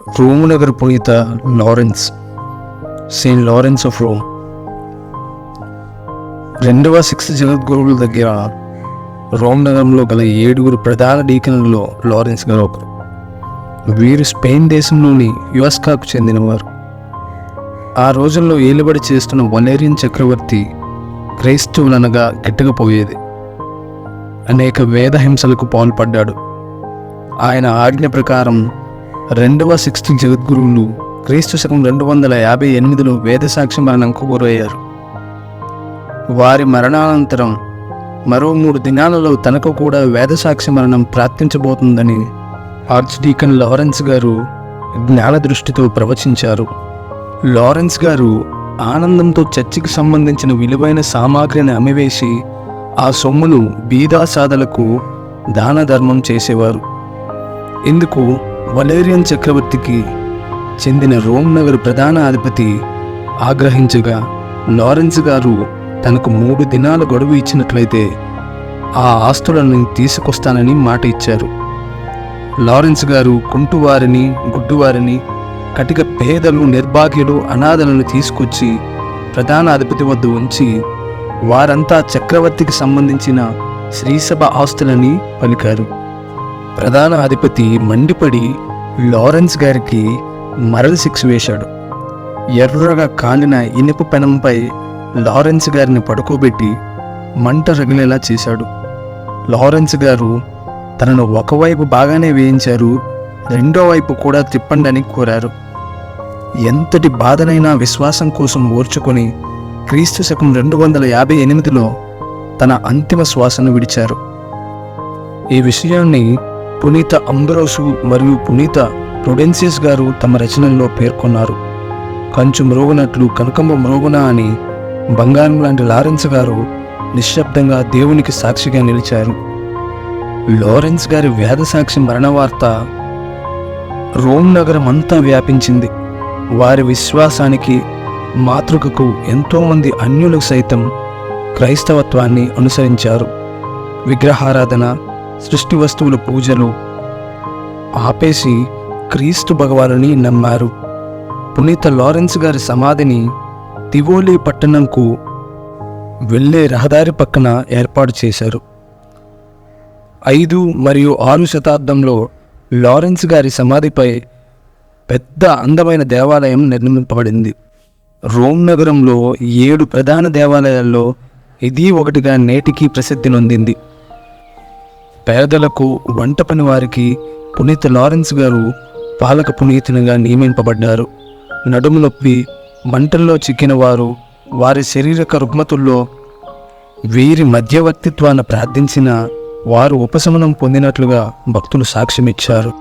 Rome నగర పునీత Lawrence, Saint Lawrence of Rome. రెండవ సిక్స్త్ జగద్గురువుల దగ్గర రోమ్ నగరంలో గల 7 ప్రధాన డీకన్లలో లారెన్స్ గారు ఒకరు. వీరు స్పెయిన్ దేశంలోని యువస్కాకు చెందినవారు. ఆ రోజుల్లో ఏలుబడి చేస్తున్న వలేరియన్ చక్రవర్తి క్రైస్తవులనగా గిట్టకపోయేది. అనేక వేద హింసలకు పాల్పడ్డాడు. ఆయన ఆజ్ఞ ప్రకారం రెండవ సిక్స్త్ జగద్గురువులు క్రీస్తు శకం 258లో వేదసాక్షి మరణంకు గురయ్యారు. వారి మరణానంతరం మరో 3 దినాలలో తనకు కూడా వేదసాక్షి మరణం ప్రార్థించబోతుందని ఆర్చ్ డీకన్ లారెన్స్ గారు జ్ఞాన దృష్టితో ప్రవచించారు. లారెన్స్ గారు ఆనందంతో చర్చికి సంబంధించిన విలువైన సామాగ్రిని అమ్మివేసి ఆ సొమ్మును బీదాసాదలకు దాన ధర్మం చేసేవారు. ఇందుకు వలేరియన్ చక్రవర్తికి చెందిన రోమ్ నగర ప్రధాన అధిపతి ఆగ్రహించగా లారెన్స్ గారు తనకు 3 దినాల గడువు ఇచ్చినట్లయితే ఆ ఆస్తులను తీసుకొస్తానని మాట ఇచ్చారు. లారెన్స్ గారు కుంటువారిని, గుడ్డువారిని, కటిక పేదలు, నిర్భాగ్యులు, అనాథలను తీసుకొచ్చి ప్రధాన అధిపతి వద్ద ఉంచి వారంతా చక్రవర్తికి సంబంధించిన శ్రీసభ ఆస్తులని పలికారు. ప్రధాన అధిపతి మండిపడి లారెన్స్ గారికి మరణ శిక్ష వేశాడు. ఎర్రగా కాలిన ఇనుప పెనంపై లారెన్స్ గారిని పడుకోబెట్టి మంట రగిలేలా చేశాడు. లారెన్స్ గారు తనను ఒకవైపు బాగానే వేయించారు, రెండో వైపు కూడా తిప్పండి అని కోరారు. ఎంతటి బాధనైనా విశ్వాసం కోసం ఓర్చుకొని క్రీస్తు శకం 258లో తన అంతిమ శ్వాసను విడిచారు. ఈ విషయాన్ని పునీత అంబ్రోసు మరియు పునీత ప్రుడెన్సియస్ గారు తమ రచనల్లో పేర్కొన్నారు. కంచు మ్రోగునట్లు కనకంబ మ్రోగున అని బంగారం లాంటి లారెన్స్ గారు నిశ్శబ్దంగా దేవునికి సాక్షిగా నిలిచారు. లారెన్స్ గారి వేదసాక్షి మరణ వార్త రోమ్ నగరం అంతా వ్యాపించింది. వారి విశ్వాసానికి, మాతృకకు ఎంతోమంది అన్యులు సైతం క్రైస్తవత్వాన్ని అనుసరించారు. విగ్రహారాధన, సృష్టి వస్తువుల పూజలు ఆపేసి క్రీస్తు భగవానుని నమ్మారు. పునీత లారెన్స్ గారి సమాధిని తివోలి పట్టణంకు వెళ్ళే రహదారి పక్కన ఏర్పాటు చేశారు. 5 మరియు 6 శతాబ్దంలో లారెన్స్ గారి సమాధిపై పెద్ద అందమైన దేవాలయం నిర్మింపబడింది. రోమ్ నగరంలో 7 ప్రధాన దేవాలయాల్లో ఇది ఒకటిగా నేటికి ప్రసిద్ధి నొందింది. పేదలకు, వంట పని వారికి పునీత లారెన్స్ గారు పాలక పునీతునిగా నియమింపబడ్డారు. నడుము నొప్పి, మంటల్లో చిక్కిన వారు, వారి శారీరక రుగ్మతుల్లో వీరి మధ్యవర్తిత్వాన్ని ప్రార్థించిన వారు ఉపశమనం పొందినట్లుగా భక్తులు సాక్ష్యమిచ్చారు.